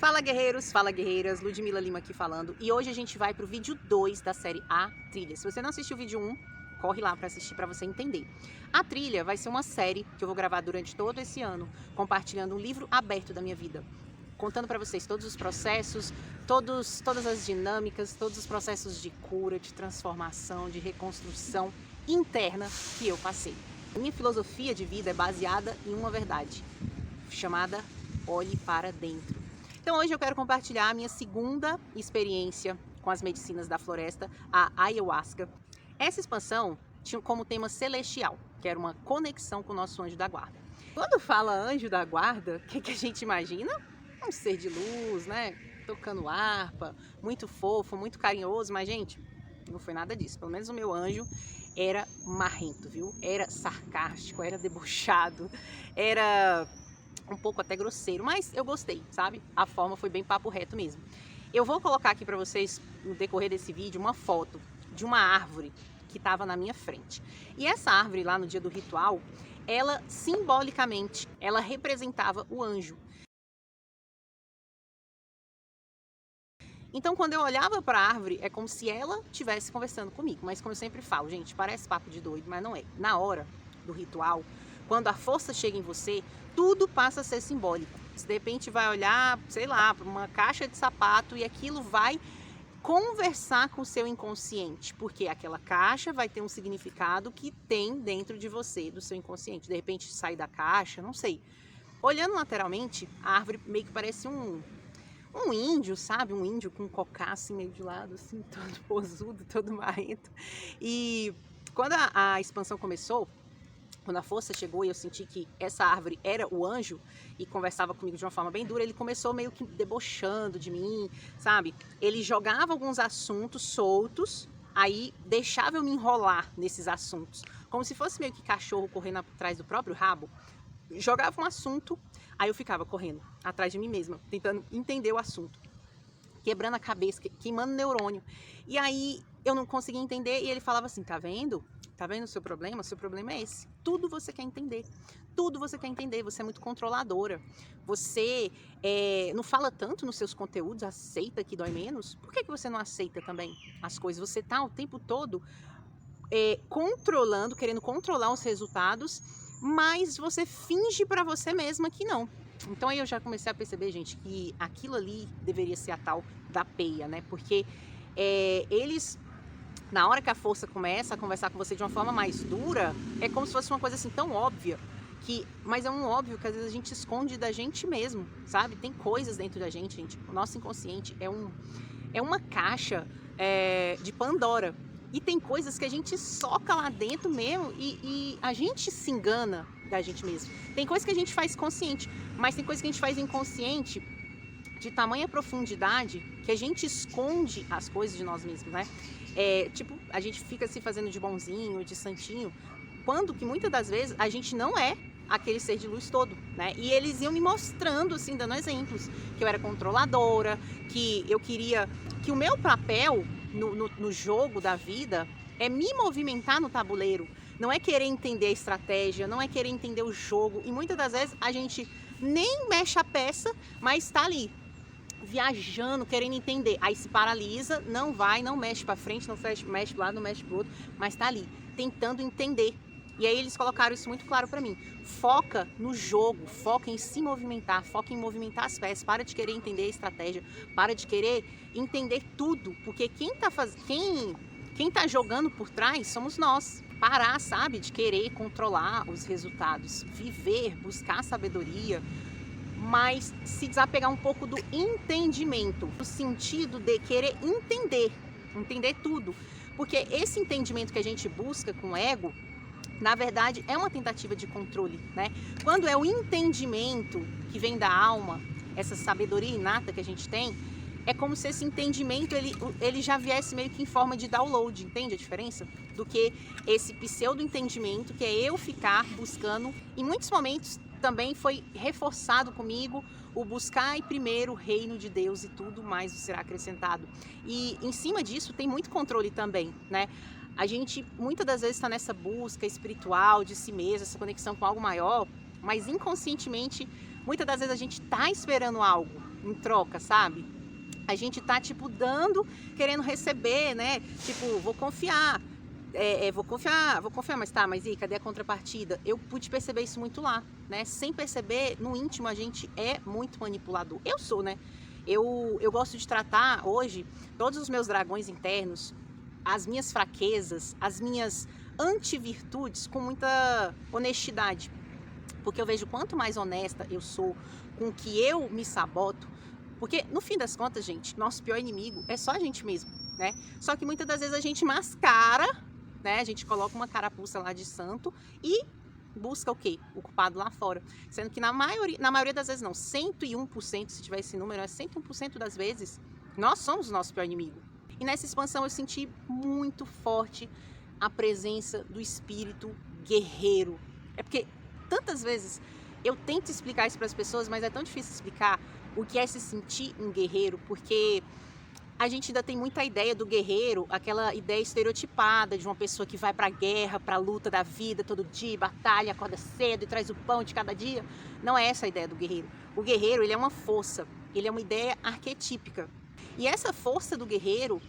Fala guerreiros, fala guerreiras, Ludmila Lima aqui falando. E hoje a gente vai pro vídeo 2 da série A Trilha. Se você não assistiu o vídeo 1, corre lá para assistir para você entender. A Trilha vai ser uma série que eu vou gravar durante todo esse ano, compartilhando um livro aberto da minha vida, contando para vocês todos os processos, todas as dinâmicas, todos os processos de cura, de transformação, de reconstrução interna que eu passei. Minha filosofia de vida é baseada em uma verdade, chamada olhe para dentro. Então hoje eu quero compartilhar a minha segunda experiência com as medicinas da floresta, a ayahuasca. Essa expansão tinha como tema celestial, que era uma conexão com o nosso anjo da guarda. Quando fala anjo da guarda, o que a gente imagina? Um ser de luz, né? Tocando harpa, muito fofo, muito carinhoso, mas gente, não foi nada disso. Pelo menos o meu anjo era marrento, viu? Era sarcástico, era debochado, era um pouco até grosseiro, mas eu gostei, sabe? A forma foi bem papo reto mesmo. Eu vou colocar aqui para vocês, no decorrer desse vídeo, uma foto de uma árvore que estava na minha frente. E essa árvore lá no dia do ritual, ela simbolicamente, ela representava o anjo. Então, quando eu olhava para a árvore, é como se ela estivesse conversando comigo. Mas como eu sempre falo, gente, parece papo de doido, mas não é. Na hora do ritual, quando a força chega em você, tudo passa a ser simbólico. Você de repente vai olhar, sei lá, para uma caixa de sapato e aquilo vai conversar com o seu inconsciente, porque aquela caixa vai ter um significado que tem dentro de você, do seu inconsciente. De repente sai da caixa, não sei. Olhando lateralmente, a árvore meio que parece um índio, sabe? Um índio com um cocá assim meio de lado, assim, todo posudo, todo marrento. E quando a expansão começou, quando a força chegou e eu senti que essa árvore era o anjo e conversava comigo de uma forma bem dura, ele começou meio que debochando de mim, sabe? Ele jogava alguns assuntos soltos, aí deixava eu me enrolar nesses assuntos, como se fosse meio que cachorro correndo atrás do próprio rabo. Jogava um assunto, aí eu ficava correndo atrás de mim mesma, tentando entender o assunto, quebrando a cabeça, queimando neurônio. E aí eu não conseguia entender e ele falava assim, tá vendo? Tá vendo o seu problema? O seu problema é esse. Tudo você quer entender. Tudo você quer entender. Você é muito controladora. Você não fala tanto nos seus conteúdos, aceita que dói menos. Por que você não aceita também as coisas? Você tá o tempo todo controlando, querendo controlar os resultados, mas você finge para você mesma que não. Então aí eu já comecei a perceber, gente, que aquilo ali deveria ser a tal da peia, né? Porque eles, na hora que a força começa a conversar com você de uma forma mais dura, é como se fosse uma coisa assim tão óbvia, mas é um óbvio que às vezes a gente esconde da gente mesmo, sabe? Tem coisas dentro da gente. O nosso inconsciente é uma caixa de Pandora. E tem coisas que a gente soca lá dentro mesmo e a gente se engana da gente mesmo. Tem coisas que a gente faz consciente, mas tem coisas que a gente faz inconsciente de tamanha profundidade que a gente esconde as coisas de nós mesmos, né? Tipo, a gente fica se fazendo de bonzinho, de santinho, quando que muitas das vezes a gente não é aquele ser de luz todo, né? E eles iam me mostrando, assim, dando exemplos, que eu era controladora, que eu queria, que o meu papel no jogo da vida é me movimentar no tabuleiro, não é querer entender a estratégia, não é querer entender o jogo, e muitas das vezes a gente nem mexe a peça, mas está ali, viajando, querendo entender, aí se paralisa, não vai, não mexe para frente, não mexe para lado, não mexe para o outro, mas está ali, tentando entender. E aí eles colocaram isso muito claro para mim. Foca no jogo, foca em se movimentar, foca em movimentar as peças, para de querer entender a estratégia, para de querer entender tudo, porque quem tá jogando por trás somos nós. Parar, sabe, de querer controlar os resultados, viver, buscar sabedoria, mas se desapegar um pouco do entendimento, no sentido de querer entender tudo, porque esse entendimento que a gente busca com o ego, na verdade, é uma tentativa de controle, né? Quando é o entendimento que vem da alma, essa sabedoria inata que a gente tem, é como se esse entendimento ele já viesse meio que em forma de download, entende a diferença? Do que esse pseudo-entendimento, que é eu ficar buscando. Em muitos momentos também foi reforçado comigo o buscar primeiro o reino de Deus e tudo mais será acrescentado. E em cima disso tem muito controle também, né? A gente muitas das vezes está nessa busca espiritual de si mesmo, essa conexão com algo maior, mas inconscientemente, muitas das vezes a gente está esperando algo em troca, sabe? A gente tá, tipo, dando, querendo receber, né? Tipo, vou confiar, vou confiar, mas e cadê a contrapartida? Eu pude perceber isso muito lá, né? Sem perceber, no íntimo a gente é muito manipulador. Eu sou, né? Eu gosto de tratar hoje todos os meus dragões internos, as minhas fraquezas, as minhas antivirtudes com muita honestidade. Porque eu vejo quanto mais honesta eu sou com o que eu me saboto, porque no fim das contas, gente, nosso pior inimigo é só a gente mesmo, né? Só que muitas das vezes a gente mascara, né? A gente coloca uma carapuça lá de santo e busca o quê? O culpado lá fora. Sendo que na maioria das vezes não, 101%, se tiver esse número, é 101% das vezes, nós somos o nosso pior inimigo. E nessa expansão eu senti muito forte a presença do espírito guerreiro. É porque tantas vezes eu tento explicar isso para as pessoas, mas é tão difícil explicar o que é se sentir um guerreiro, porque a gente ainda tem muita ideia do guerreiro, aquela ideia estereotipada de uma pessoa que vai para a guerra, para a luta da vida todo dia, batalha, acorda cedo e traz o pão de cada dia. Não é essa a ideia do guerreiro. O guerreiro, ele é uma força, ele é uma ideia arquetípica. E essa força do guerreiro,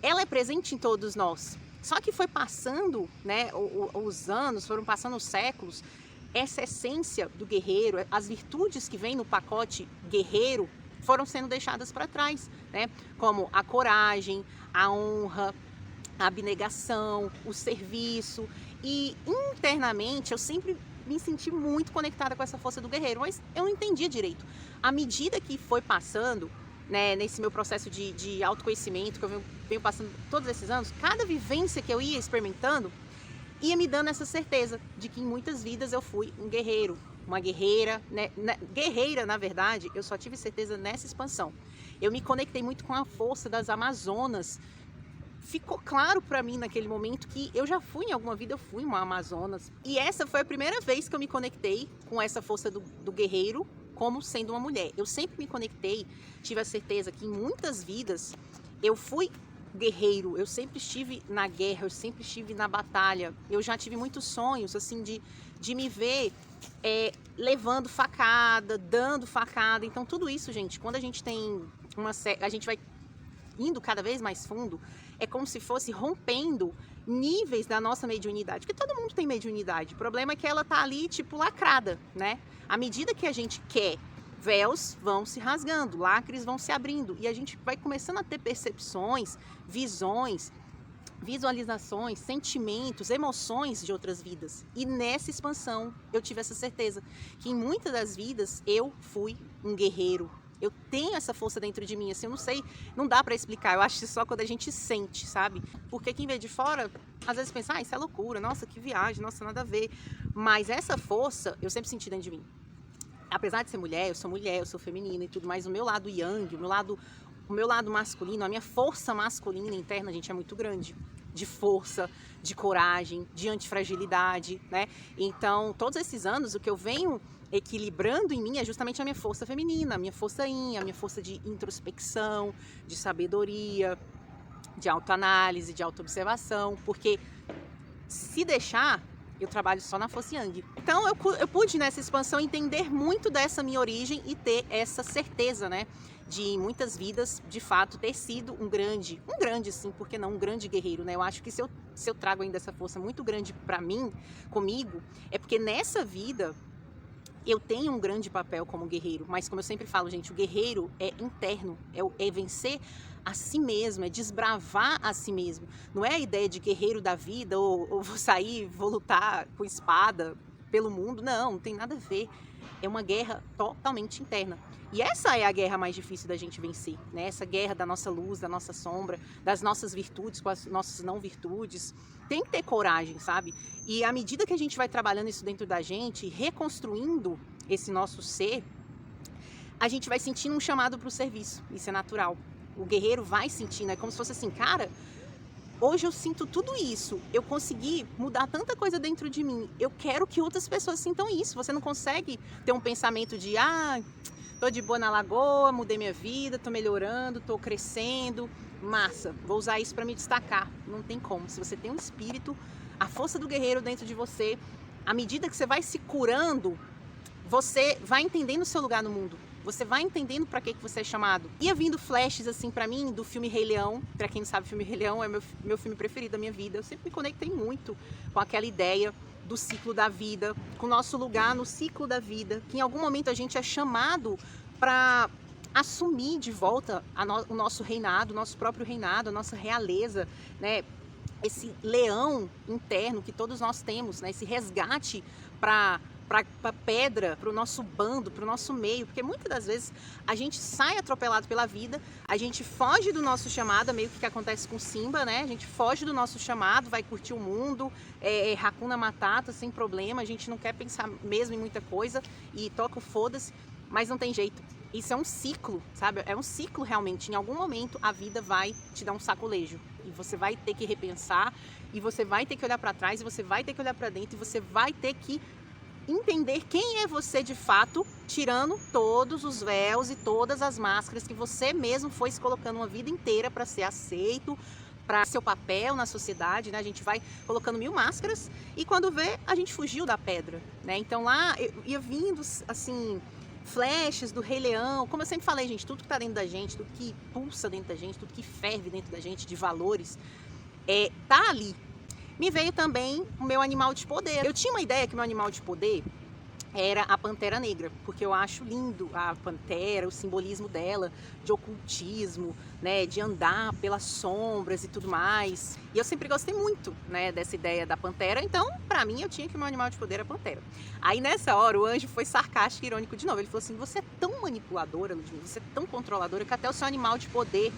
ela é presente em todos nós. Só que foi passando, né, os anos, foram passando os séculos, essa essência do guerreiro, as virtudes que vêm no pacote guerreiro foram sendo deixadas para trás, né? Como a coragem, a honra, a abnegação, o serviço. E internamente eu sempre me senti muito conectada com essa força do guerreiro, mas eu não entendia direito. À medida que foi passando, né, nesse meu processo de autoconhecimento, que eu venho passando todos esses anos, cada vivência que eu ia experimentando, ia me dando essa certeza de que em muitas vidas eu fui um guerreiro, uma guerreira, né? Guerreira, na verdade, eu só tive certeza nessa expansão. Eu me conectei muito com a força das Amazonas. Ficou claro para mim naquele momento que eu já fui, em alguma vida eu fui uma Amazonas. E essa foi a primeira vez que eu me conectei com essa força do guerreiro como sendo uma mulher. Eu sempre me conectei, tive a certeza que em muitas vidas eu fui guerreiro, eu sempre estive na guerra, eu sempre estive na batalha. Eu já tive muitos sonhos, assim, de me ver levando facada, dando facada. Então tudo isso, gente, quando a gente tem a gente vai indo cada vez mais fundo, é como se fosse rompendo níveis da nossa mediunidade, porque todo mundo tem mediunidade. O problema é que ela tá ali, tipo, lacrada, né? À medida que a gente quer, véus vão se rasgando, lacres vão se abrindo e a gente vai começando a ter percepções, visões, visualizações, sentimentos, emoções de outras vidas. E nessa expansão eu tive essa certeza que em muitas das vidas eu fui um guerreiro. Eu tenho essa força dentro de mim, assim, eu não sei, não dá pra explicar, eu acho que só quando a gente sente, sabe? Porque quem vê de fora, às vezes pensa, isso é loucura, nossa, que viagem, nossa, nada a ver. Mas essa força eu sempre senti dentro de mim. Apesar de ser mulher, eu sou feminina e tudo, mas o meu lado yang, o meu lado masculino, a minha força masculina interna, gente, é muito grande. De força, de coragem, de antifragilidade, né? Então, todos esses anos, o que eu venho equilibrando em mim é justamente a minha força feminina, a minha força yin, a minha força de introspecção, de sabedoria, de autoanálise, de autoobservação, porque se deixar, eu trabalho só na força yang. Então eu pude nessa expansão entender muito dessa minha origem e ter essa certeza, né, de em muitas vidas, de fato, ter sido um grande sim, porque não um grande guerreiro, né? Eu acho que se eu trago ainda essa força muito grande para mim, comigo, é porque nessa vida eu tenho um grande papel como guerreiro, mas como eu sempre falo, gente, o guerreiro é interno, é vencer a si mesmo, é desbravar a si mesmo. Não é a ideia de guerreiro da vida, ou vou sair, vou lutar com espada pelo mundo, não tem nada a ver. É uma guerra totalmente interna. E essa é a guerra mais difícil da gente vencer, né? Essa guerra da nossa luz, da nossa sombra, das nossas virtudes com as nossas não virtudes. Tem que ter coragem, sabe? E à medida que a gente vai trabalhando isso dentro da gente, reconstruindo esse nosso ser, a gente vai sentindo um chamado para o serviço. Isso é natural. O guerreiro vai sentindo, é como se fosse assim, cara, hoje eu sinto tudo isso, eu consegui mudar tanta coisa dentro de mim, eu quero que outras pessoas sintam isso. Você não consegue ter um pensamento de, tô de boa na lagoa, mudei minha vida, tô melhorando, tô crescendo, massa, vou usar isso para me destacar. Não tem como. Se você tem um espírito, a força do guerreiro dentro de você, à medida que você vai se curando, você vai entendendo o seu lugar no mundo. você vai entendendo para que você é chamado. Ia vindo flashes assim para mim do filme Rei Leão. Para quem não sabe, o filme Rei Leão é meu filme preferido da minha vida. Eu sempre me conectei muito com aquela ideia do ciclo da vida, com o nosso lugar no ciclo da vida, que em algum momento a gente é chamado para assumir de volta o nosso reinado, o nosso próprio reinado, a nossa realeza, né? Esse leão interno que todos nós temos, né? Esse resgate para a pedra, para o nosso bando, para o nosso meio, porque muitas das vezes a gente sai atropelado pela vida, a gente foge do nosso chamado, meio que acontece com Simba, né? A gente foge do nosso chamado, vai curtir o mundo, Hakuna Matata, sem problema, a gente não quer pensar mesmo em muita coisa e toca o foda-se, mas não tem jeito. Isso é um ciclo, sabe? É um ciclo realmente. Em algum momento a vida vai te dar um sacolejo e você vai ter que repensar e você vai ter que olhar para trás e você vai ter que olhar para dentro e você vai ter que entender quem é você de fato, tirando todos os véus e todas as máscaras que você mesmo foi se colocando uma vida inteira para ser aceito, para seu papel na sociedade, né? A gente vai colocando 1000 máscaras e quando vê, a gente fugiu da pedra, né? Então lá eu ia vindo assim flashes do Rei Leão, como eu sempre falei, gente, tudo que tá dentro da gente, tudo que pulsa dentro da gente, tudo que ferve dentro da gente de valores, tá ali. Me veio também o meu animal de poder. Eu tinha uma ideia que meu animal de poder era a Pantera Negra, porque eu acho lindo a pantera, o simbolismo dela, de ocultismo, né, de andar pelas sombras e tudo mais. E eu sempre gostei muito, né, dessa ideia da pantera, então, pra mim, eu tinha que o meu animal de poder era a pantera. Aí, nessa hora, o anjo foi sarcástico e irônico de novo. Ele falou assim, você é tão manipuladora, Ludmilla, você é tão controladora, que até o seu animal de poder,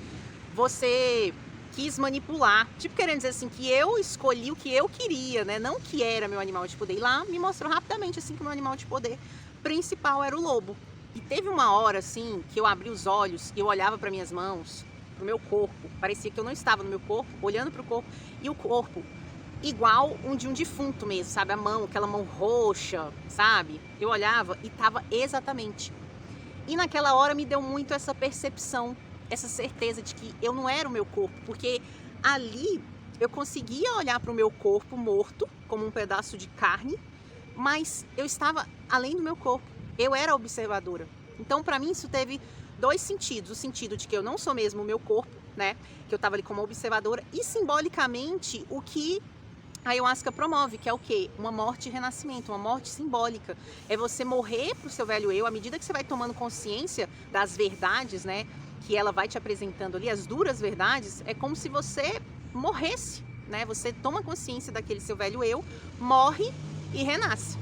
você quis manipular, tipo querendo dizer assim, que eu escolhi o que eu queria, né, não que era meu animal de poder. E lá me mostrou rapidamente assim que o meu animal de poder principal era o lobo. E teve uma hora assim, que eu abri os olhos e eu olhava para minhas mãos, pro meu corpo, parecia que eu não estava no meu corpo, olhando pro corpo, e o corpo igual de um defunto mesmo, sabe, a mão, aquela mão roxa, sabe, eu olhava e tava exatamente. E naquela hora me deu muito essa percepção, essa certeza de que eu não era o meu corpo, porque ali eu conseguia olhar para o meu corpo morto, como um pedaço de carne, mas eu estava além do meu corpo, eu era observadora. Então, para mim, isso teve dois sentidos: o sentido de que eu não sou mesmo o meu corpo, né, que eu estava ali como observadora, e simbolicamente o que a ayahuasca promove, que é o quê? Uma morte e renascimento, uma morte simbólica. É você morrer pro seu velho eu, à medida que você vai tomando consciência das verdades, né, que ela vai te apresentando ali, as duras verdades, é como se você morresse, né? Você toma consciência daquele seu velho eu, morre e renasce.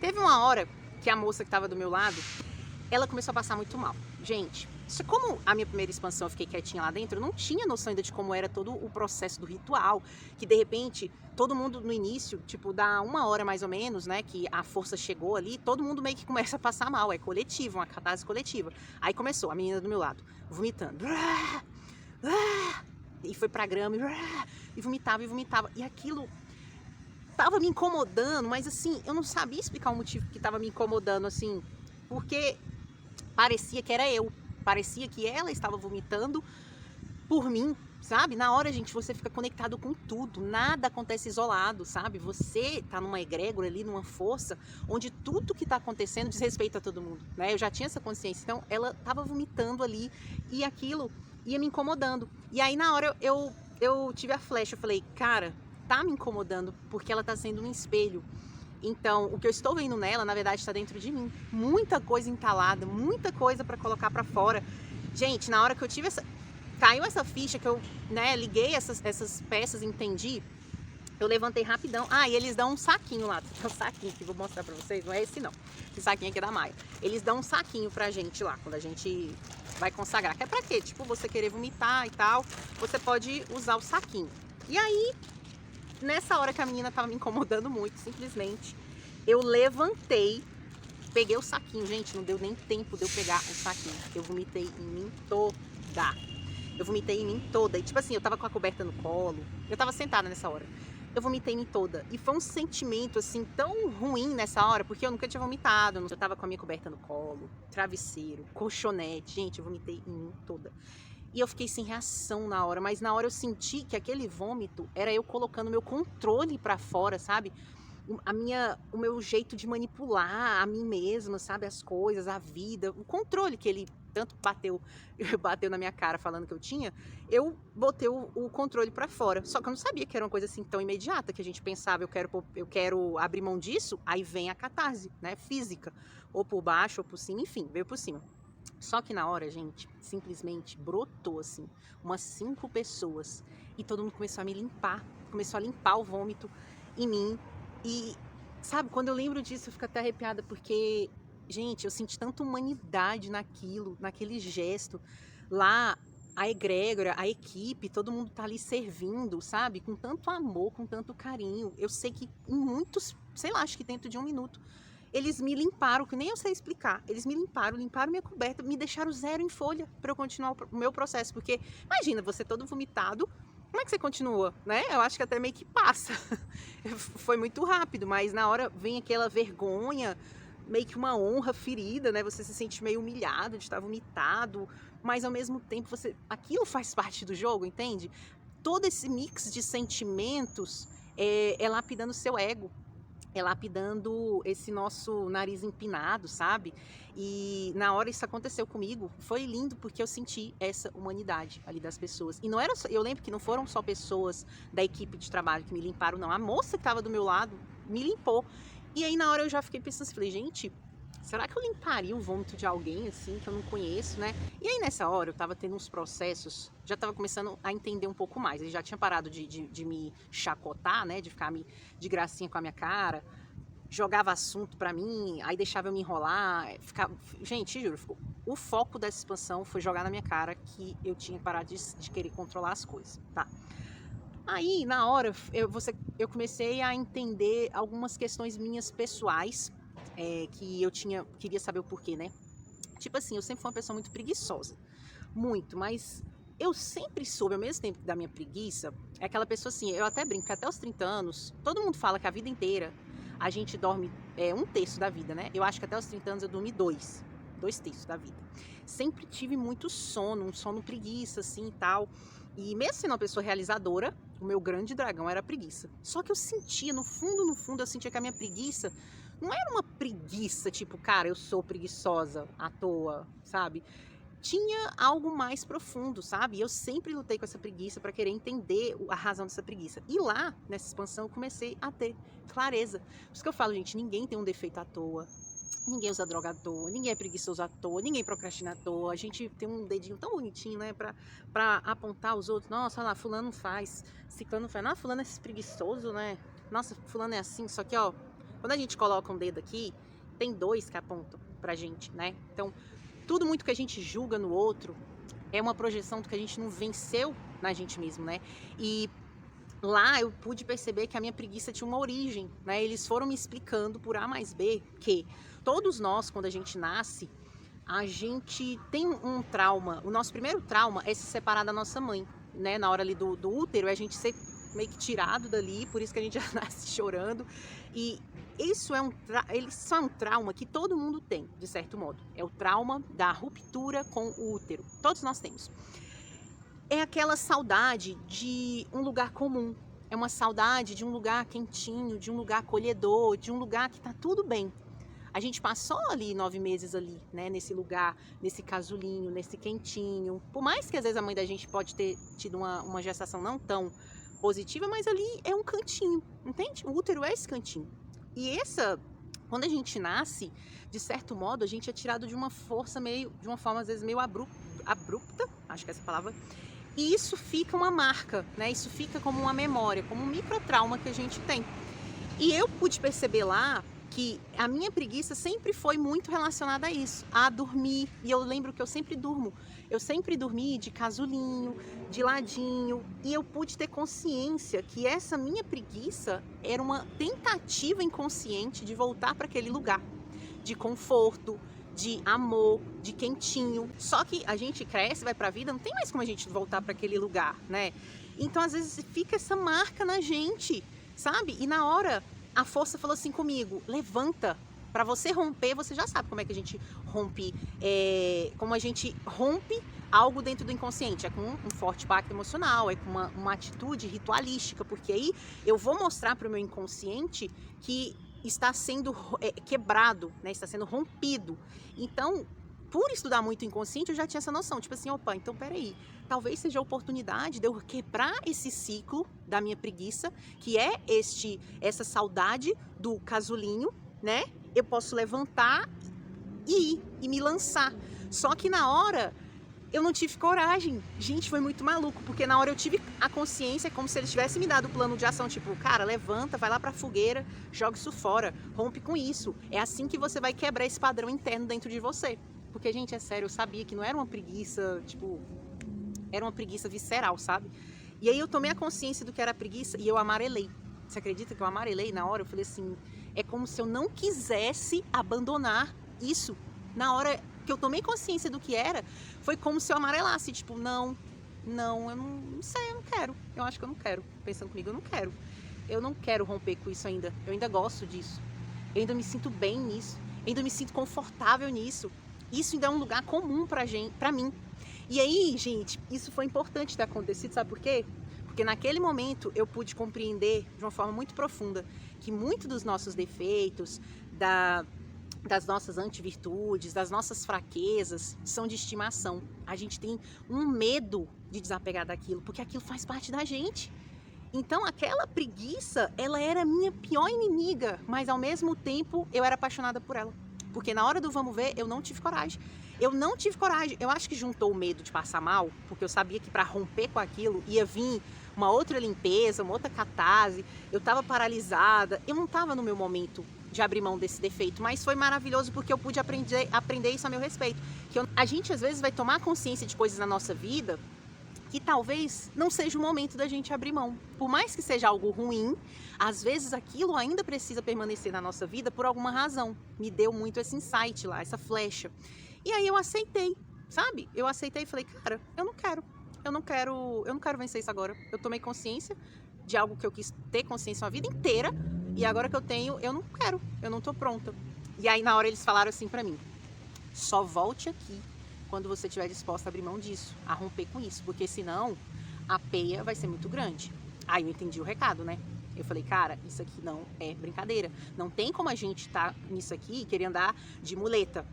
Teve uma hora que a moça que estava do meu lado, ela começou a passar muito mal. Gente, como a minha primeira expansão eu fiquei quietinha lá dentro, eu não tinha noção ainda de como era todo o processo do ritual, que de repente todo mundo no início, tipo, dá 1 hora mais ou menos, né, que a força chegou ali, todo mundo meio que começa a passar mal, é coletivo, uma catarse coletiva. Aí começou a menina do meu lado, vomitando, e foi pra grama, e vomitava, e aquilo tava me incomodando, mas assim, eu não sabia explicar o motivo que tava me incomodando, assim, porque parecia que era eu, parecia que ela estava vomitando por mim, sabe? Na hora, gente, você fica conectado com tudo, nada acontece isolado, sabe? Você tá numa egrégora ali, numa força, onde tudo que tá acontecendo diz respeito a todo mundo, né? Eu já tinha essa consciência, então ela tava vomitando ali e aquilo ia me incomodando. E aí, na hora, eu tive a flecha, eu falei, cara, tá me incomodando porque ela tá sendo um espelho. Então, o que eu estou vendo nela, na verdade, está dentro de mim. Muita coisa entalada, muita coisa para colocar para fora. Gente, na hora que eu tive caiu essa ficha, que eu, né, liguei essas peças, entendi, eu levantei rapidão. Ah, e eles dão um saquinho lá. Tem um saquinho que vou mostrar para vocês, não é esse não. Esse saquinho aqui é da Maia. Eles dão um saquinho pra gente lá, quando a gente vai consagrar. Que é pra quê? Tipo, você querer vomitar e tal, você pode usar o saquinho. E aí, nessa hora que a menina tava me incomodando muito, simplesmente, eu levantei, peguei o saquinho. Gente, não deu nem tempo de eu pegar o saquinho. Eu vomitei em mim toda. Eu vomitei em mim toda. E tipo assim, eu tava com a coberta no colo. Eu tava sentada nessa hora. Eu vomitei em mim toda. E foi um sentimento, assim, tão ruim nessa hora, porque eu nunca tinha vomitado. Eu tava com a minha coberta no colo, travesseiro, colchonete. Gente, eu vomitei em mim toda. E eu fiquei sem reação na hora, mas na hora eu senti que aquele vômito era eu colocando meu controle pra fora, sabe? o meu jeito de manipular a mim mesma, sabe? As coisas, a vida, o controle que ele tanto bateu na minha cara falando que eu tinha, eu botei o controle pra fora. Só que eu não sabia que era uma coisa assim tão imediata, que a gente pensava, eu quero abrir mão disso, aí vem a catarse, né? Física. Ou por baixo, ou por cima, enfim, veio por cima. Só que na hora, gente, simplesmente brotou, assim, umas 5 pessoas. E todo mundo começou a me limpar. Começou a limpar o vômito em mim. E, sabe, quando eu lembro disso, eu fico até arrepiada, porque, gente, eu senti tanta humanidade naquilo, naquele gesto. Lá, a egrégora, a equipe, todo mundo tá ali servindo, sabe? Com tanto amor, com tanto carinho. Eu sei que em muitos, sei lá, acho que dentro de 1 minuto, eles me limparam, que nem eu sei explicar. Eles me limparam minha coberta, me deixaram 0 em folha para eu continuar o meu processo. Porque, imagina, você todo vomitado, como é que você continua, né? Eu acho que até meio que passa. Foi muito rápido, mas na hora vem aquela vergonha, meio que uma honra ferida, né? Você se sente meio humilhado de estar vomitado, mas ao mesmo tempo aquilo faz parte do jogo, entende? Todo esse mix de sentimentos é lapidando o seu ego. É lapidando esse nosso nariz empinado, sabe? E na hora isso aconteceu comigo, foi lindo porque eu senti essa humanidade ali das pessoas. E não era só, eu lembro que não foram só pessoas da equipe de trabalho que me limparam, não. A moça que estava do meu lado me limpou. E aí na hora eu já fiquei pensando assim, falei, gente, será que eu limparia o vômito de alguém assim que eu não conheço, né? E aí nessa hora eu tava tendo uns processos, já tava começando a entender um pouco mais. Ele já tinha parado de me chacotar, né? De ficar de gracinha com a minha cara. Jogava assunto pra mim, aí deixava eu me enrolar. Gente, juro, o foco dessa expansão foi jogar na minha cara que eu tinha parado de querer controlar as coisas, tá? Aí, na hora, eu comecei a entender algumas questões minhas pessoais, que eu queria saber o porquê, né? Tipo assim, eu sempre fui uma pessoa muito preguiçosa. Muito, mas eu sempre soube, ao mesmo tempo da minha preguiça, é aquela pessoa assim, eu até brinco que até os 30 anos, todo mundo fala que a vida inteira a gente dorme 1/3 da vida, né? Eu acho que até os 30 anos eu dormi 2/3 da vida. Sempre tive muito sono, um sono preguiça, assim, e tal. E mesmo sendo uma pessoa realizadora, o meu grande dragão era a preguiça. Só que eu sentia, no fundo, eu sentia que a minha preguiça não era uma preguiça, tipo, cara, eu sou preguiçosa à toa, sabe? Tinha algo mais profundo, sabe? Eu sempre lutei com essa preguiça para querer entender a razão dessa preguiça. E lá, nessa expansão, eu comecei a ter clareza. Por isso que eu falo, gente, ninguém tem um defeito à toa. Ninguém usa droga à toa, ninguém é preguiçoso à toa, ninguém procrastina à toa. A gente tem um dedinho tão bonitinho, né, pra apontar os outros. Nossa, olha lá, fulano faz, ciclano faz. Nossa, fulano é preguiçoso, né? Nossa, fulano é assim. Só que, ó, quando a gente coloca um dedo aqui, tem 2 que apontam pra gente, né? Então, tudo muito que a gente julga no outro é uma projeção do que a gente não venceu na gente mesmo, né? E lá eu pude perceber que a minha preguiça tinha uma origem, né? Eles foram me explicando por A mais B que todos nós, quando a gente nasce, a gente tem um trauma. O nosso primeiro trauma é se separar da nossa mãe, né? Na hora ali do útero, é a gente ser meio que tirado dali, por isso que a gente já nasce chorando. E isso é um trauma que todo mundo tem, de certo modo. É o trauma da ruptura com o útero. Todos nós temos. É aquela saudade de um lugar comum. É uma saudade de um lugar quentinho, de um lugar acolhedor, de um lugar que tá tudo bem. A gente passou ali 9 meses ali, né, nesse lugar, nesse casulinho, nesse quentinho. Por mais que às vezes a mãe da gente pode ter tido uma gestação não tão positiva, mas ali é um cantinho, entende? O útero é esse cantinho. E quando a gente nasce, de certo modo, a gente é tirado de uma forma às vezes meio abrupta, acho que é essa palavra. E isso fica uma marca, né? Isso fica como uma memória, como um microtrauma que a gente tem. E eu pude perceber lá que a minha preguiça sempre foi muito relacionada a isso, a dormir. E eu lembro que eu sempre durmo. Eu sempre dormi de casulinho, de ladinho. E eu pude ter consciência que essa minha preguiça era uma tentativa inconsciente de voltar para aquele lugar de conforto, de amor, de quentinho. Só que a gente cresce, vai pra vida, não tem mais como a gente voltar para aquele lugar, né? Então às vezes fica essa marca na gente, sabe? E na hora a força falou assim comigo: levanta Para você romper, você já sabe como é que a gente rompe, como a gente rompe algo dentro do inconsciente. É com um forte impacto emocional, é com uma atitude ritualística, porque aí eu vou mostrar para o meu inconsciente que está sendo quebrado, né? Está sendo rompido. Então, por estudar muito o inconsciente, eu já tinha essa noção, tipo assim, opa, então peraí, talvez seja a oportunidade de eu quebrar esse ciclo da minha preguiça, que é essa saudade do casulinho, né? Eu posso levantar e ir, e me lançar. Só que na hora eu não tive coragem. Gente, foi muito maluco, porque na hora eu tive a consciência, como se eles tivessem me dado o plano de ação, tipo, cara, levanta, vai lá pra fogueira, joga isso fora, rompe com isso. É assim que você vai quebrar esse padrão interno dentro de você. Porque, gente, é sério, eu sabia que não era uma preguiça, tipo, era uma preguiça visceral, sabe? E aí eu tomei a consciência do que era preguiça e eu amarelei. Você acredita que eu amarelei na hora? Eu falei assim, é como se eu não quisesse abandonar isso. Na hora que eu tomei consciência do que era, foi como se eu amarelasse, tipo, não, eu não sei, eu não quero. Eu acho que eu não quero. Pensando comigo, eu não quero. Eu não quero romper com isso ainda. Eu ainda gosto disso. Eu ainda me sinto bem nisso. Eu ainda me sinto confortável nisso. Isso ainda é um lugar comum pra mim. E aí, gente, isso foi importante ter acontecido, sabe por quê? Porque naquele momento eu pude compreender de uma forma muito profunda que muitos dos nossos defeitos, das nossas antivirtudes, das nossas fraquezas, são de estimação. A gente tem um medo de desapegar daquilo, porque aquilo faz parte da gente. Então aquela preguiça, ela era a minha pior inimiga, mas ao mesmo tempo eu era apaixonada por ela. Porque na hora do vamos ver, eu não tive coragem. Eu não tive coragem. Eu acho que juntou o medo de passar mal, porque eu sabia que para romper com aquilo ia vir uma outra limpeza, uma outra catarse. Eu estava paralisada, eu não estava no meu momento de abrir mão desse defeito, mas foi maravilhoso porque eu pude aprender isso a meu respeito. A gente às vezes vai tomar consciência de coisas na nossa vida que talvez não seja o momento da gente abrir mão. Por mais que seja algo ruim, às vezes aquilo ainda precisa permanecer na nossa vida por alguma razão. Me deu muito esse insight lá, essa flecha. E aí eu aceitei, sabe? Eu aceitei e falei, cara, eu não quero vencer isso agora. Eu tomei consciência de algo que eu quis ter consciência a vida inteira, e agora que eu tenho, eu não quero, eu não tô pronta. E aí na hora eles falaram assim pra mim, só volte aqui quando você estiver disposta a abrir mão disso, a romper com isso, porque senão a peia vai ser muito grande. Aí eu entendi o recado, né? Eu falei, cara, isso aqui não é brincadeira. Não tem como a gente tá nisso aqui e querer andar de muleta.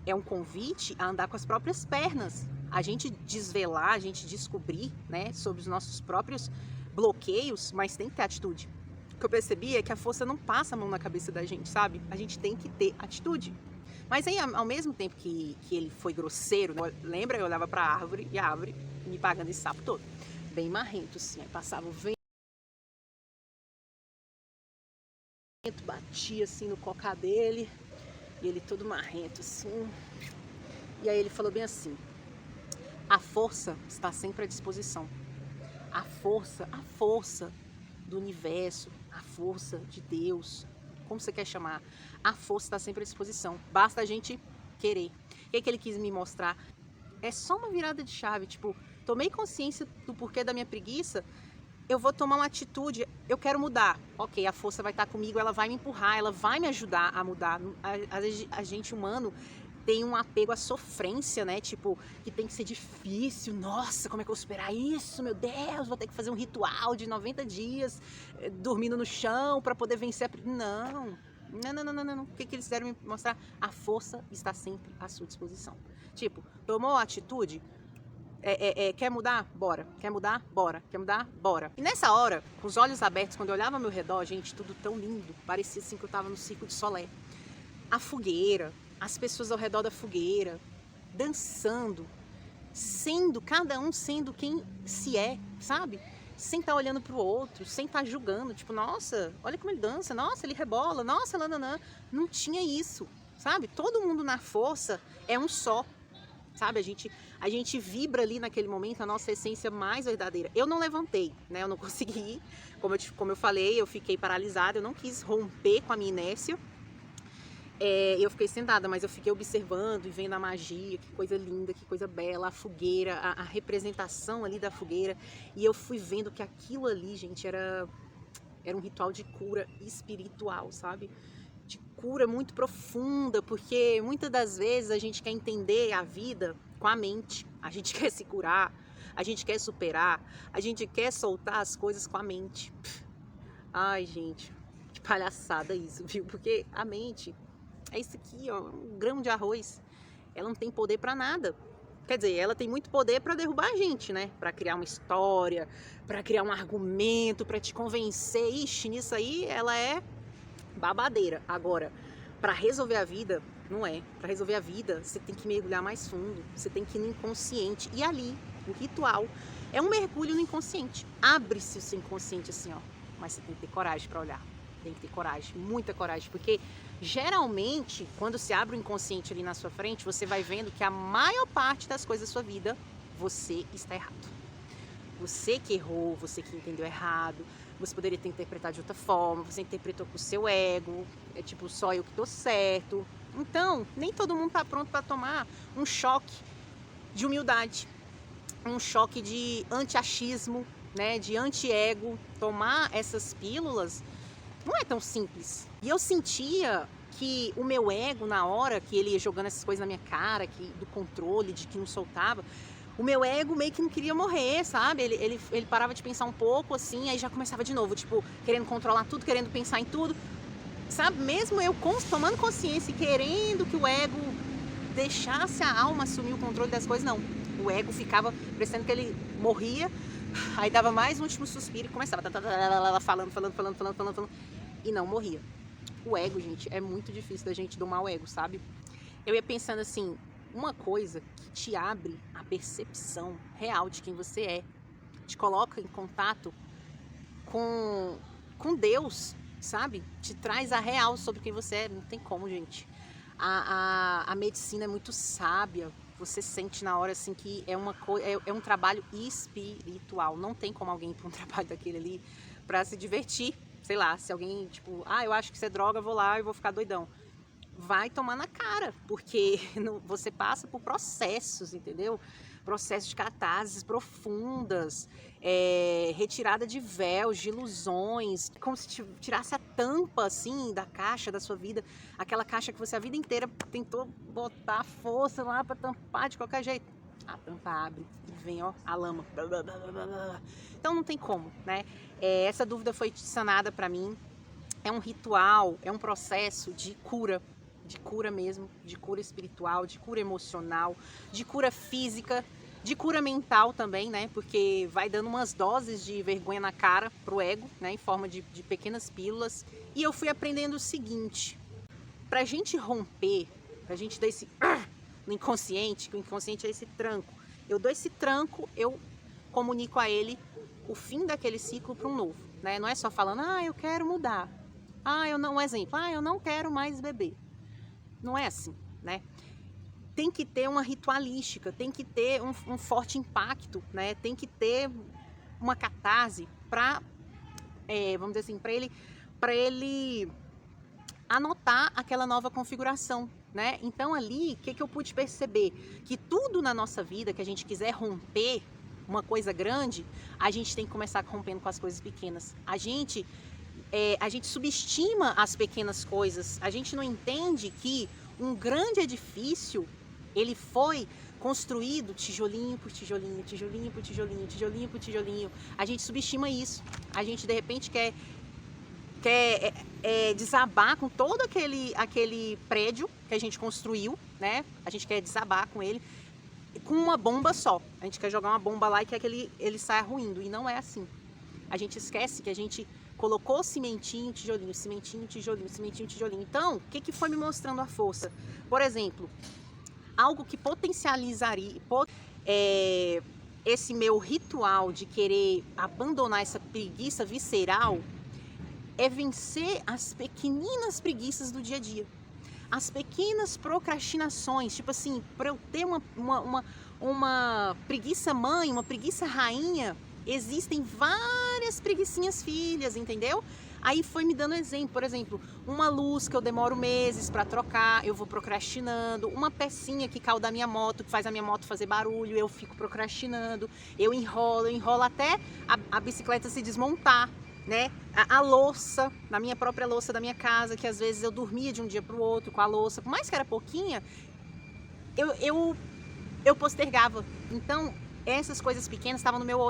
É um convite a andar com as próprias pernas. A gente desvelar, a gente descobrir, né, sobre os nossos próprios bloqueios, mas tem que ter atitude. O que eu percebi é que a força não passa a mão na cabeça da gente, sabe? A gente tem que ter atitude. Mas aí, ao mesmo tempo que ele foi grosseiro, né? Lembra? Eu olhava pra árvore e a árvore me pagando esse sapo todo. Bem marrento, assim. Aí passava o vento, batia assim no cocá dele. E ele todo marrento, assim. E aí ele falou bem assim, a força está sempre à disposição. A força do universo, a força de Deus, como você quer chamar, a força está sempre à disposição. Basta a gente querer. O que ele quis me mostrar? É só uma virada de chave, tipo, tomei consciência do porquê da minha preguiça, eu vou tomar uma atitude, eu quero mudar. Ok, a força vai estar comigo, ela vai me empurrar, ela vai me ajudar a mudar. A gente humano tem um apego à sofrência, né? Tipo, que tem que ser difícil. Nossa, como é que eu vou superar isso? Meu Deus, vou ter que fazer um ritual de 90 dias, dormindo no chão para poder vencer a... Não. O que eles quiseram me mostrar? A força está sempre à sua disposição. Tipo, tomou a atitude? Quer mudar? Bora. Quer mudar? Bora. Quer mudar? Bora. E nessa hora, com os olhos abertos, quando eu olhava ao meu redor, gente, tudo tão lindo. Parecia assim que eu tava no Circo de Solé. A fogueira, as pessoas ao redor da fogueira, dançando, cada um sendo quem se é, sabe? Sem estar olhando pro outro, sem estar julgando, tipo, nossa, olha como ele dança, nossa, ele rebola, nossa, nananã. Não tinha isso, sabe? Todo mundo na força é um só, sabe? A gente vibra ali naquele momento a nossa essência mais verdadeira. Eu não levantei, né? Eu não consegui, como eu falei, eu fiquei paralisada, eu não quis romper com a minha inércia. Eu fiquei sentada, mas eu fiquei observando e vendo a magia, que coisa linda, que coisa bela, a fogueira, a representação ali da fogueira. E eu fui vendo que aquilo ali, gente, era um ritual de cura espiritual, sabe? De cura muito profunda, porque muitas das vezes a gente quer entender a vida com a mente, a gente quer se curar, a gente quer superar, a gente quer soltar as coisas com a mente. Ai, gente, que palhaçada isso, viu? Porque a mente é isso aqui, ó, um grão de arroz. Ela não tem poder pra nada. Quer dizer, ela tem muito poder pra derrubar a gente, né? Pra criar uma história, pra criar um argumento, pra te convencer. Ixi, nisso aí ela é babadeira. Agora, pra resolver a vida, não é. Pra resolver a vida, você tem que mergulhar mais fundo. Você tem que ir no inconsciente. E ali, o ritual é um mergulho no inconsciente. Abre-se o seu inconsciente assim, ó. Mas você tem que ter coragem pra olhar. Tem que ter coragem, muita coragem, porque geralmente, quando se abre o inconsciente ali na sua frente, você vai vendo que a maior parte das coisas da sua vida, você está errado. Você que errou, você que entendeu errado, você poderia ter interpretado de outra forma, você interpretou com o seu ego, é tipo, só eu que tô certo. Então, nem todo mundo tá pronto para tomar um choque de humildade, um choque de anti-achismo, né, de anti-ego. Tomar essas pílulas não é tão simples. E eu sentia que o meu ego, na hora que ele ia jogando essas coisas na minha cara, do controle, de que não soltava, o meu ego meio que não queria morrer, sabe? Ele parava de pensar um pouco, assim, aí já começava de novo, tipo, querendo controlar tudo, querendo pensar em tudo. Sabe, mesmo eu tomando consciência e querendo que o ego deixasse a alma assumir o controle das coisas, não. O ego ficava parecendo que ele morria, aí dava mais um último suspiro e começava falando, e não morria. O ego, gente, é muito difícil da gente domar o ego, sabe? Eu ia pensando assim, uma coisa que te abre a percepção real de quem você é, te coloca em contato com Deus, sabe? Te traz a real sobre quem você é, não tem como, gente. A medicina é muito sábia. Você sente na hora assim que é um trabalho espiritual. Não tem como alguém ir para um trabalho daquele ali para se divertir. Sei lá, se alguém, tipo, eu acho que isso é droga, vou lá e vou ficar doidão. Vai tomar na cara, porque você passa por processos, entendeu? Processos de catarses profundas, retirada de véus, de ilusões, como se tirasse a tampa, assim, da caixa da sua vida, aquela caixa que você a vida inteira tentou botar força lá para tampar de qualquer jeito. A tampa abre e vem, ó, a lama. Então não tem como, né? Essa dúvida foi sanada para mim. É um ritual, é um processo de cura mesmo, de cura espiritual, de cura emocional, de cura física, de cura mental também, né? Porque vai dando umas doses de vergonha na cara pro ego, né? Em forma de pequenas pílulas. E eu fui aprendendo o seguinte: pra gente romper, pra gente dar esse no inconsciente, que o inconsciente é esse tranco. Eu dou esse tranco, eu comunico a ele o fim daquele ciclo para um novo, né? Não é só falando, eu quero mudar. Um exemplo, eu não quero mais beber. Não é assim, né? Tem que ter uma ritualística, tem que ter um forte impacto, né? Tem que ter uma catarse para, vamos dizer assim, para ele anotar aquela nova configuração, né? Então ali, o que eu pude perceber? Que tudo na nossa vida que a gente quiser romper uma coisa grande, a gente tem que começar rompendo com as coisas pequenas. A gente subestima as pequenas coisas. A gente não entende que um grande edifício, ele foi construído tijolinho por tijolinho, tijolinho por tijolinho, tijolinho por tijolinho. A gente subestima isso. A gente, de repente, quer desabar com todo aquele prédio que a gente construiu, né? A gente quer desabar com ele com uma bomba só. A gente quer jogar uma bomba lá e quer que ele saia ruindo. E não é assim. A gente esquece que a gente colocou cimentinho, tijolinho, cimentinho, tijolinho, cimentinho, tijolinho. Então, o que foi me mostrando a força? Por exemplo, algo que potencializaria esse meu ritual de querer abandonar essa preguiça visceral é vencer as pequeninas preguiças do dia a dia. As pequenas procrastinações, tipo assim, para eu ter uma preguiça mãe, uma preguiça rainha, existem várias preguicinhas filhas, entendeu? Aí foi me dando exemplo, por exemplo, uma luz que eu demoro meses para trocar, eu vou procrastinando, uma pecinha que caiu da minha moto, que faz a minha moto fazer barulho, eu fico procrastinando, eu enrolo até a bicicleta se desmontar. né? A louça, na minha própria louça da minha casa, que às vezes eu dormia de um dia para o outro com a louça, por mais que era pouquinha, eu postergava. Então, essas coisas pequenas estavam no meu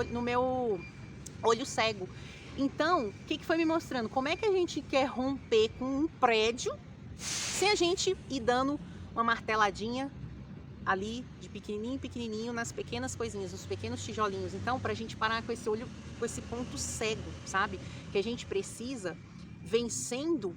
olho cego. Então, o que foi me mostrando? Como é que a gente quer romper com um prédio sem a gente ir dando uma marteladinha ali, de pequenininho em pequenininho, nas pequenas coisinhas, nos pequenos tijolinhos. Então, pra gente parar com esse olho, com esse ponto cego, sabe? Que a gente precisa, vencendo.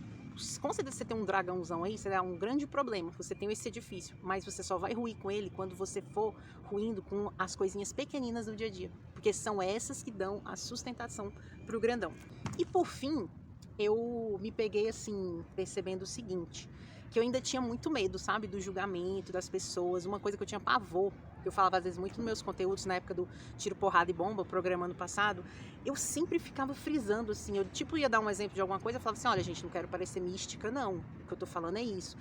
Com certeza você tem um dragãozão aí, será um grande problema. Você tem esse edifício, mas você só vai ruir com ele quando você for ruindo com as coisinhas pequeninas do dia a dia. Porque são essas que dão a sustentação pro grandão. E por fim, eu me peguei assim, percebendo o seguinte, que eu ainda tinha muito medo, sabe, do julgamento das pessoas, uma coisa que eu tinha pavor, que eu falava às vezes muito nos meus conteúdos na época do Tiro, Porrada e Bomba, o programa ano passado, eu sempre ficava frisando assim, eu tipo ia dar um exemplo de alguma coisa, eu falava assim, olha gente, não quero parecer mística não, o que eu tô falando é isso,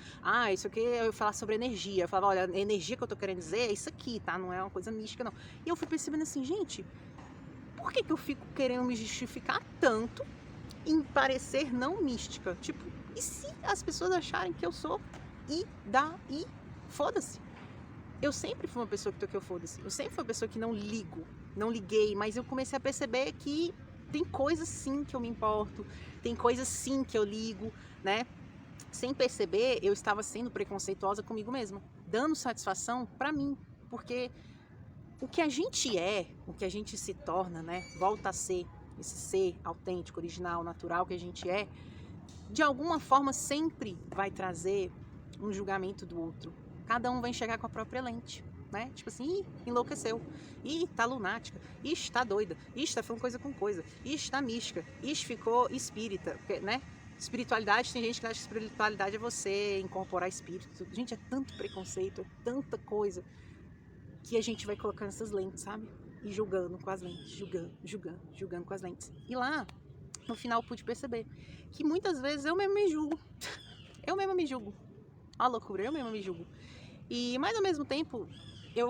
isso aqui eu falar sobre energia, eu falava, olha, a energia que eu tô querendo dizer é isso aqui, tá, não é uma coisa mística não, e eu fui percebendo assim, gente, por que eu fico querendo me justificar tanto em parecer não mística? Tipo, e se as pessoas acharem que eu sou e foda-se? Eu sempre fui uma pessoa que toquei o foda-se. Eu sempre fui uma pessoa que não liguei, mas eu comecei a perceber que tem coisas sim que eu me importo, tem coisas sim que eu ligo, né? Sem perceber, eu estava sendo preconceituosa comigo mesma, dando satisfação pra mim, porque o que a gente é, o que a gente se torna, né? Volta a ser esse ser autêntico, original, natural que a gente é, de alguma forma sempre vai trazer um julgamento do outro. Cada um vai enxergar com a própria lente, né? Tipo assim, ih, enlouqueceu, ih, tá lunática, ixi, tá doida, ixi, tá falando coisa com coisa, ixi, tá mística, ixi, ficou espírita, né? Espiritualidade, tem gente que acha que espiritualidade é você incorporar espírito. Gente, é tanto preconceito, é tanta coisa que a gente vai colocando essas lentes, sabe? E julgando com as lentes, julgando com as lentes. E lá, no final, eu pude perceber que muitas vezes eu mesmo me julgo. Eu mesma me julgo. Ó a loucura, eu mesma me julgo. Mas ao mesmo tempo,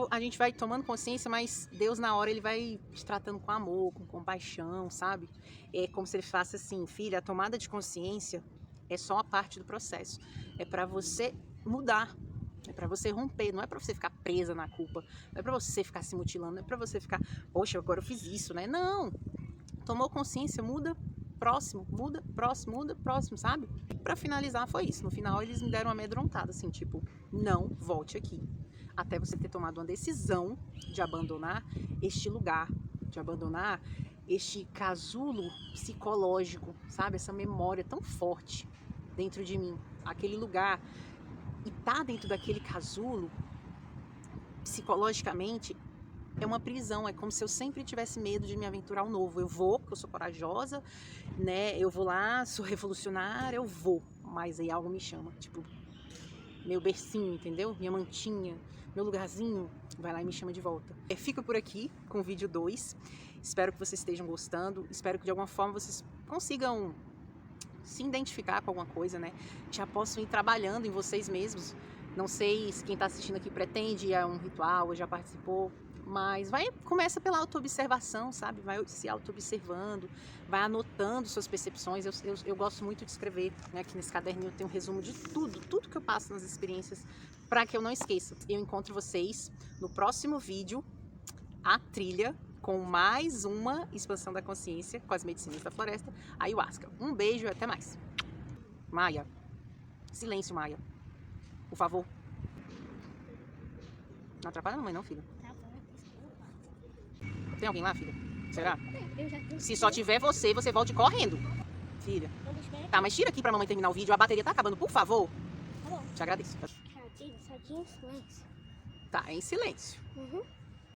a gente vai tomando consciência, mas Deus na hora ele vai te tratando com amor, com compaixão, sabe? É como se ele falasse assim, filha, a tomada de consciência é só uma parte do processo. É para você mudar. É para você romper, não é para você ficar presa na culpa, não é para você ficar se mutilando, não é para você ficar, poxa, agora eu fiz isso, né? Não, tomou consciência, muda, próximo, sabe? Para finalizar foi isso, no final eles me deram uma amedrontada, assim, tipo, não volte aqui, até você ter tomado uma decisão de abandonar este lugar, de abandonar este casulo psicológico, sabe? Essa memória tão forte dentro de mim, aquele lugar. E tá dentro daquele casulo, psicologicamente, é uma prisão. É como se eu sempre tivesse medo de me aventurar ao novo. Eu vou, porque eu sou corajosa, né? Eu vou lá, sou revolucionária, eu vou. Mas aí algo me chama, tipo, meu bercinho, entendeu? Minha mantinha, meu lugarzinho, vai lá e me chama de volta. Fico por aqui com o vídeo 2. Espero que vocês estejam gostando. Espero que de alguma forma vocês consigam se identificar com alguma coisa, né? Já possam ir trabalhando em vocês mesmos. Não sei se quem está assistindo aqui pretende ir a um ritual ou já participou, mas começa pela autoobservação, sabe? Vai se auto-observando, vai anotando suas percepções. Eu gosto muito de escrever, né? Aqui nesse caderninho tem um resumo de tudo que eu passo nas experiências, para que eu não esqueça. Eu encontro vocês no próximo vídeo, a trilha, com mais uma expansão da consciência com as medicinas da floresta, a ayahuasca. Um beijo e até mais. Maia. Silêncio, Maia. Por favor. Não atrapalha a mamãe não, filha. Tá bom, desculpa. Tem alguém lá, filha? Será? Eu já tenho. Se só tiver você volte correndo. Filha. Tá, mas tira aqui pra mamãe terminar o vídeo. A bateria tá acabando, por favor. Tá bom. Te agradeço. Só tinha silêncio. Tá, em silêncio. Uhum.